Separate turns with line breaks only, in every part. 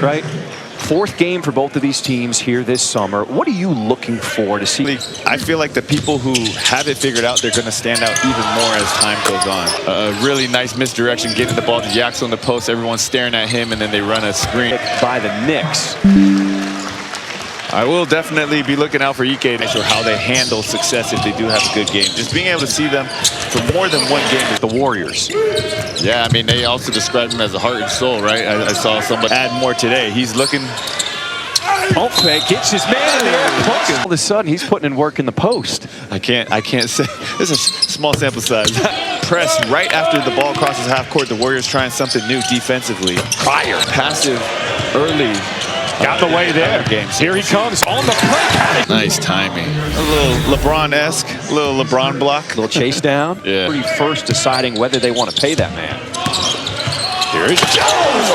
right? Fourth game for both of these teams here this summer. What are you looking for to see?
I feel like the people who have it figured out, they're going to stand out even more as time goes on. A really nice misdirection, getting the ball to Yax on the post. Everyone's staring at him, and then they run a screen.
By the Knicks.
I will definitely be looking out for Ike to make sure how they handle success if they do have a good game. Just being able to see them for more than one game.
The Warriors.
Yeah, I mean, they also described him as a heart and soul, right? I saw somebody add more today. He's looking.
Pump fake, gets his man in there. All of a sudden, he's putting in work in the post.
I can't say. This is a small sample size. Press right after the ball crosses half court. The Warriors trying something new defensively.
Prior.
Passive early.
Got the way there.
Games.
Here he comes on the play.
Nice timing. A little LeBron-esque, a little LeBron block.
A little chase down.
Yeah.
First deciding whether they want to pay that man. Here is Jones.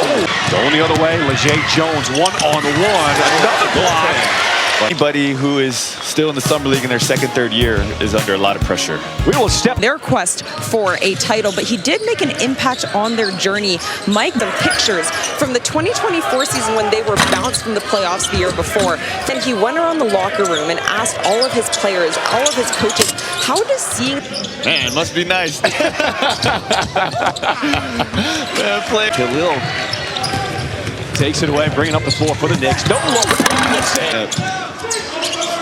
Going the other way. Leger Jones, one-on-one. Another block.
Anybody who is still in the Summer League in their second, third year is under a lot of pressure.
We will step
their quest for a title, but he did make an impact on their journey. Mike, the pictures from the 2024 season when they were bounced from the playoffs the year before. Then he went around the locker room and asked all of his players, all of his coaches, how does seeing...
Man, must be nice. Play.
Khalil takes it away, bringing up the floor for the Knicks. No longer.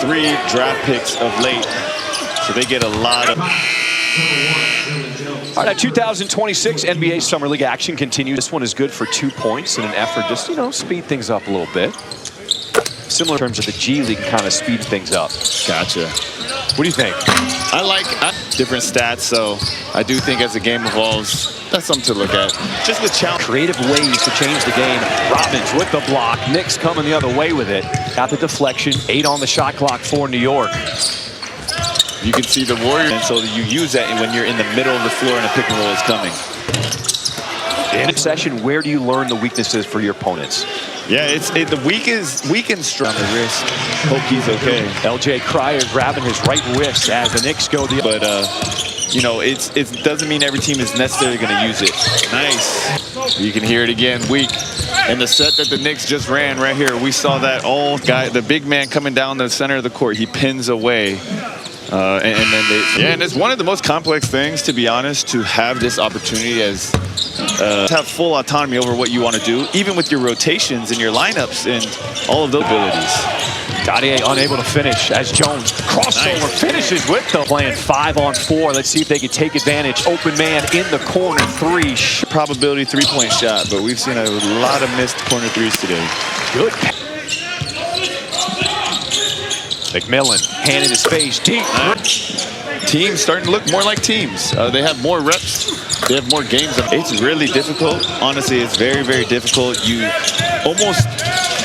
3 draft picks of late, so they get a lot of.
All right, 2026 NBA Summer League action continues. This one is good for 2 points in an effort just, speed things up a little bit. Similar in terms of the G League kind of speed things up.
Gotcha.
What do you think?
I like different stats, so I do think as the game evolves, that's something to look at. Just with challenge.
Creative ways to change the game. Robbins with the block. Knicks coming the other way with it. Got the deflection. 8 on the shot clock for New York.
You can see the Warriors, and so you use that when you're in the middle of the floor and a pick and roll is coming.
In a session, where do you learn the weaknesses for your opponents?
Yeah, the weak and strong on the wrist. Hope he's okay.
LJ Cryer grabbing his right wrist as the Knicks go the.
But it doesn't mean every team is necessarily going to use it. Nice. You can hear it again. Weak. And the set that the Knicks just ran right here, we saw that the big man coming down the center of the court. He pins away. And it's one of the most complex things, to be honest, to have this opportunity as to have full autonomy over what you want to do, even with your rotations and your lineups and all of those abilities.
Gaudier unable to finish as Jones crossover finishes with the playing 5 on 4. Let's see if they can take advantage. Open man in the corner 3.
Probability 3-point shot, but we've seen a lot of missed corner 3s today.
Good. McMillan, hand in his face, deep.
Teams starting to look more like teams. They have more reps. They have more games. It's really difficult. Honestly, it's very, very difficult. You almost...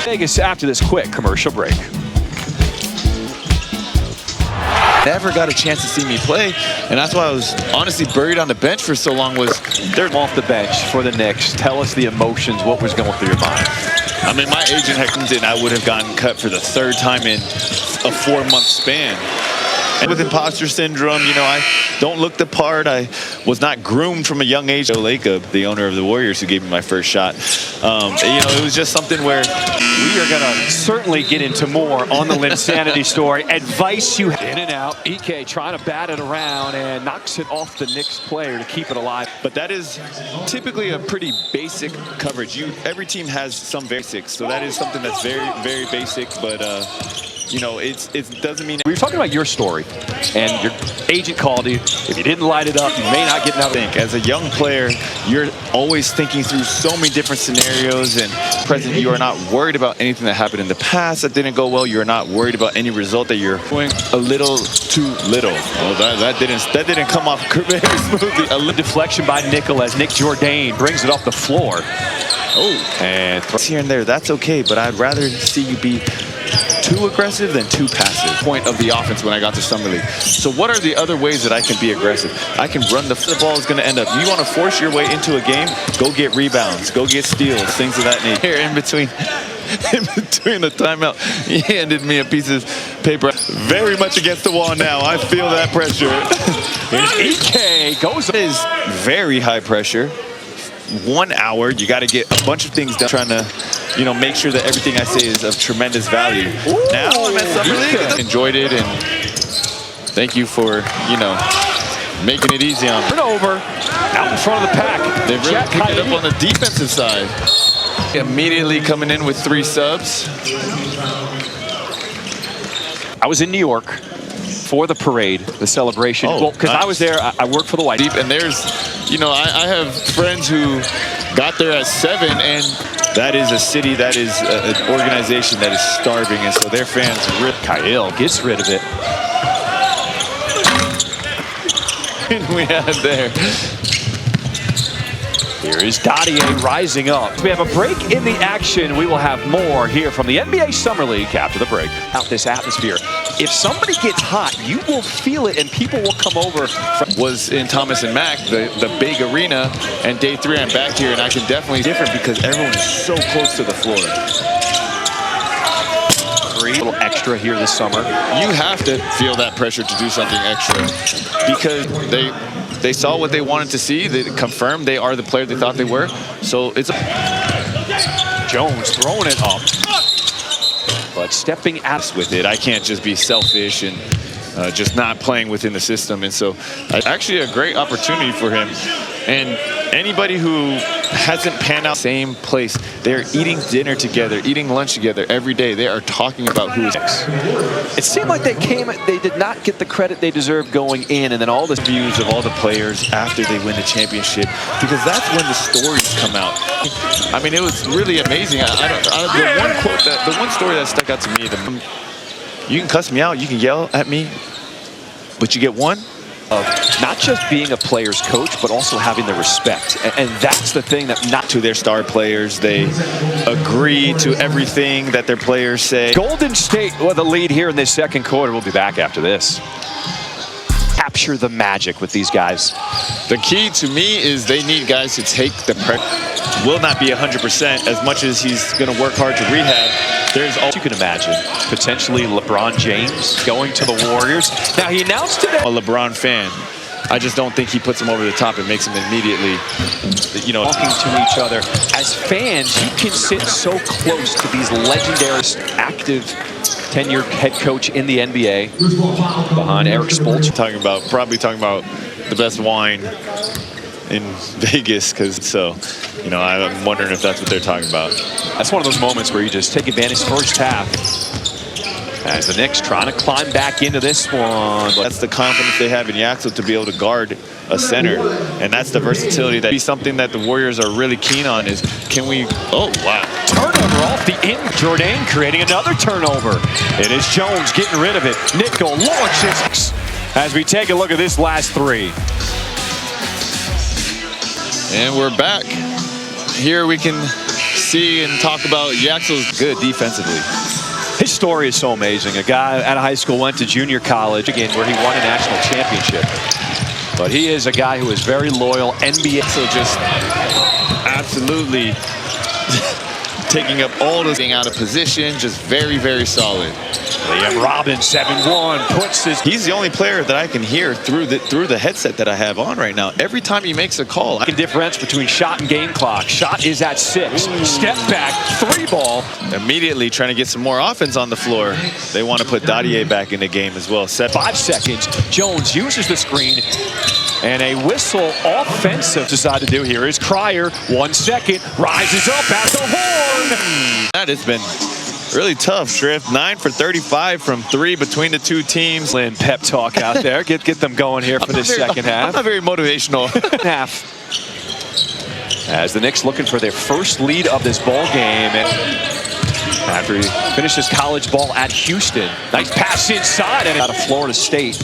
Vegas after this quick commercial break.
Never got a chance to see me play, and that's why I was honestly buried on the bench for so long.
They're off the bench for the Knicks. Tell us the emotions, what was going through your mind?
I mean, my agent had come in, I would have gotten cut for the 3rd time in a 4-month span. And with imposter syndrome, I don't look the part. I was not groomed from a young age. Joe Lacob, the owner of the Warriors, who gave me my first shot. It was just something where
we are going to certainly get into more on the Linsanity story. Advice you have. In and out. Ike trying to bat it around and knocks it off the Knicks player to keep it alive.
But that is typically a pretty basic coverage. Every team has some basics, so that is something that's very, very basic. But it doesn't mean.
We were talking about your story, and your agent called you. If you didn't light it up, you may not get another.
As a young player, you're always thinking through so many different scenarios, and present you are not worried about anything that happened in the past that didn't go well. You're not worried about any result that you're doing a little too little. Well, that didn't come off very smoothly. A little
deflection by Nickel as Nick Jourdain brings it off the floor.
Oh, and here and there, that's okay, but I'd rather see you be too aggressive than too passive. Point of the offense when I got to Summer League. So what are the other ways that I can be aggressive? I can run the ball is going to end up. You want to force your way into a game? Go get rebounds. Go get steals. Things of that nature. Here in between the timeout, he handed me a piece of paper. Very much against the wall now. I feel that pressure.
Ike goes.
It is very high pressure. 1 hour. You got to get a bunch of things done, trying to, you know, make sure that everything I say is of tremendous value. Now I'm at Summer League. Enjoyed it, and thank you for, you know, making it easy on me.
Turnover out in front of the pack.
They really picked it up on the defensive side. Immediately coming in with 3 subs.
I was in New York for the parade, the celebration. Well, because I was there, I worked for the White.
Deep, and there's, you know, I have friends who got there at 7, and that is a city, that is an organization that is starving, and so their fans rip.
Kyle gets rid of it.
We had there.
Here is Dadier rising up. We have a break in the action. We will have more here from the NBA Summer League after the break. Out this atmosphere. If somebody gets hot, you will feel it, and people will come over.
Was in Thomas and Mack, the big arena, and day 3 I'm back here, and I can definitely different because everyone is so close to the floor.
A little extra here this summer.
You have to feel that pressure to do something extra because they saw what they wanted to see. They confirmed they are the player they thought they were. So it's
Jones throwing it up, but stepping out
with it. I can't just be selfish and just not playing within the system. And so actually a great opportunity for him. And anybody who hasn't panned out same place, they're eating dinner together, eating lunch together every day. They are talking about who is next.
It seemed like they did not get the credit they deserved going in, and then all the
views of all the players after they win the championship, because that's when the stories come out. I mean, it was really amazing. The one story that stuck out to me, you can cuss me out, you can yell at me, but you get one.
Of not just being a player's coach, but also having the respect. And that's the thing that not
to their star players. They agree to everything that their players say.
Golden State with the lead here in this second quarter. We'll be back after this. Capture the magic with these guys.
The key to me is they need guys to take the pressure. Will not be 100% as much as he's going to work hard to rehab. There's all you can imagine.
Potentially LeBron James going to the Warriors. Now he announced today.
A LeBron fan. I just don't think he puts him over the top and makes him immediately, you know,
talking to each other. As fans, you can sit so close to these legendary, active, tenured head coach in the NBA behind Eric Spoelstra.
Probably talking about the best wine in Vegas, you know, I'm wondering if that's what they're talking about.
That's one of those moments where you just take advantage first half. As the Knicks trying to climb back into this one.
That's the confidence they have in Yaxel to be able to guard a center. And that's the versatility that be something that the Warriors are really keen on is, can we, oh, wow.
Turnover off the end. Jordan creating another turnover. It is Jones getting rid of it. Nickel launches. As we take a look at this last 3.
And we're back. Here we can see and talk about Yaxel's good defensively.
His story is so amazing. A guy out of high school went to junior college, again, where he won a national championship. But he is a guy who is very loyal, NBA.
So just absolutely taking up all this thing out of position, just very, very solid.
Liam Robbins, 7-1, puts his...
He's the only player that I can hear through the headset that I have on right now. Every time he makes a call.
The difference between shot and game clock. Shot is at 6. Step back, 3 ball.
Immediately trying to get some more offense on the floor. They want to put Dadier back in the game as well.
5 seconds. Jones uses the screen. And a whistle offensive decide to do here is Cryer. 1 second, rises up at the horn.
That has been really tough, Shrift. 9 for 35 from 3 between the two teams.
Lynn pep talk out there. Get them going here for this second half.
I'm not very motivational.
Half. As the Knicks looking for their first lead of this ball game. And after he finishes college ball at Houston. Nice pass inside and out of Florida State.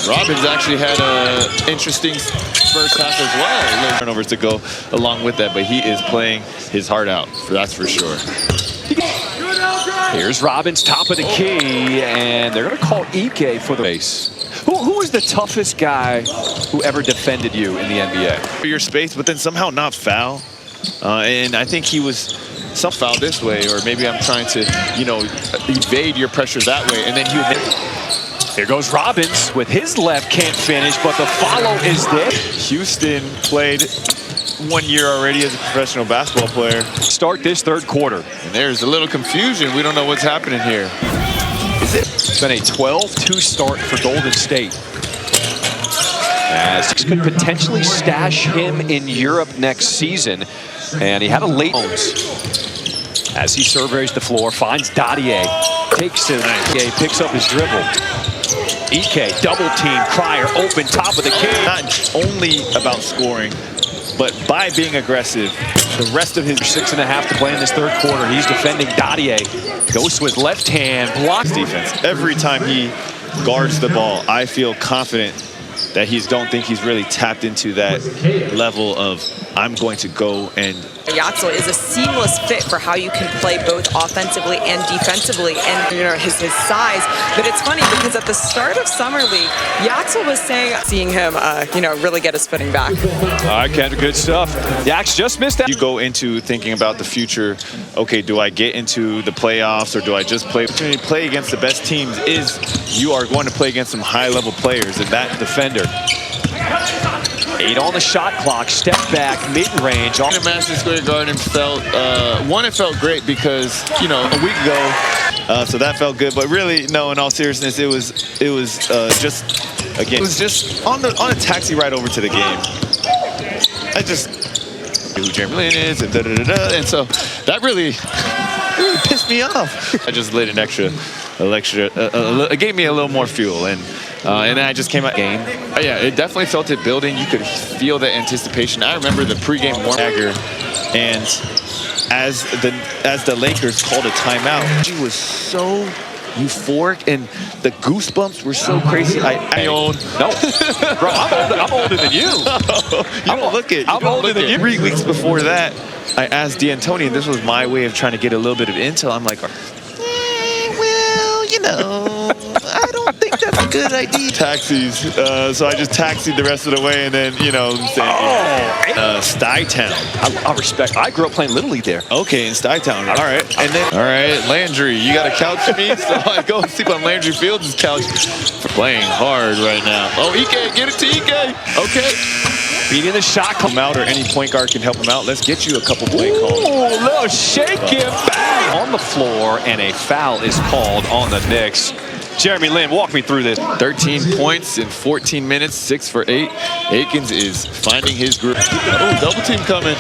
Robbins actually had an interesting first half as well. Turnovers to go along with that, but he is playing his heart out, that's for sure.
Here's Robbins, top of the key, and they're going to call Ike for the base. Who was the toughest guy who ever defended you in the NBA?
For your space, but then somehow not foul. And I think he was some foul this way, or maybe I'm trying to, you know, evade your pressure that way, and then he would make
Here goes Robbins with his left, can't finish, but the follow is there.
Houston played 1 year already as a professional basketball player.
Start this third quarter.
And there's a little confusion. We don't know what's happening here.
It's been a 12-2 start for Golden State. As could potentially stash him in Europe next season. And he had a late as he surveys the floor, finds Dadier, takes it, picks up his dribble. Ike, double team, Cryer, open, top of the key.
Not only about scoring, but by being aggressive. The rest of his
6.5 to play in this third quarter. He's defending Dadier. Goes to his left hand, blocks
defense. Every time he guards the ball, I feel confident that don't think he's really tapped into that level of I'm going to go and.
Yaxel is a seamless fit for how you can play both offensively and defensively, and his size. But it's funny because at the start of Summer League, Yaxel was seeing him really get his footing back.
All right, Kendra, good stuff. Yax just missed that.
You go into thinking about the future. Okay, do I get into the playoffs or do I just play? Opportunity to play against the best teams is you are going to play against some high-level players, and that defender.
8 on the shot clock, step back, mid-range.
The Madison Square Garden felt, it felt great because, a week ago, so that felt good. But really, no, in all seriousness, it was just on a taxi ride over to the game. I just knew who Jeremy Lin is and and so that really pissed me off. I just lit an extra, it gave me a little more fuel, and then I just came out game. Yeah, it definitely felt it building. You could feel the anticipation. I remember the pregame warm-up, and as the Lakers called a timeout, she was so euphoric, and the goosebumps were so crazy.
No, bro, I'm older than you.
I'm older than you. 3 weeks before that, I asked D'Antoni, and this was my way of trying to get a little bit of intel. I'm like, I don't think that's a good idea. Taxis. So I just taxied the rest of the way, and then, Stuytown.
I respect. I grew up playing Little League there.
Okay, in Stuytown. All right. And then, all right, Landry, you got a couch for me? So I go sleep on Landry Fields' couch for playing hard right now. Oh, Ike, get it to Ike. Okay.
Beating the shot.
Come out, or any point guard can help him out. Let's get you a couple play calls.
Ooh, little shake him back. On the floor, and a foul is called on the Knicks. Jeremy Lin, walk me through this.
13 points in 14 minutes, 6 for 8. Akins is finding his group. Oh, double team coming.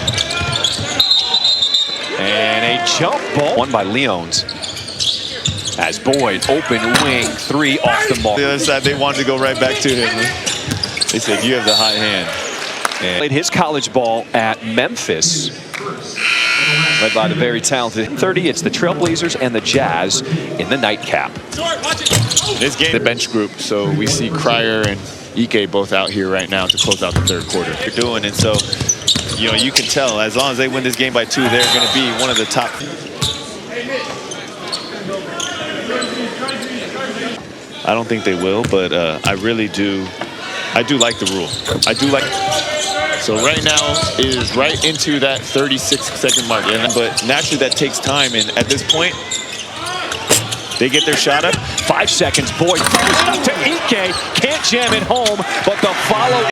And a jump ball. Won by Leons. As Boyd, open wing, 3 off the mark.
The other side, they wanted to go right back to him. They said, you have the hot hand.
And played his college ball at Memphis, led by the very talented 30. It's the Trailblazers and the Jazz in the nightcap.
This game, the bench group, so we see Cryer and Ike both out here right now to close out the third quarter. They're doing, and so you can tell as long as they win this game by 2, they're going to be one of the top. I don't think they will, but I really do. I do like the rule. I do like. So right now is right into that 36-second mark, but naturally that takes time, and at this point, they get their shot up.
5 seconds. Boyd throws it up to Ike. Can't jam it home, but the follow.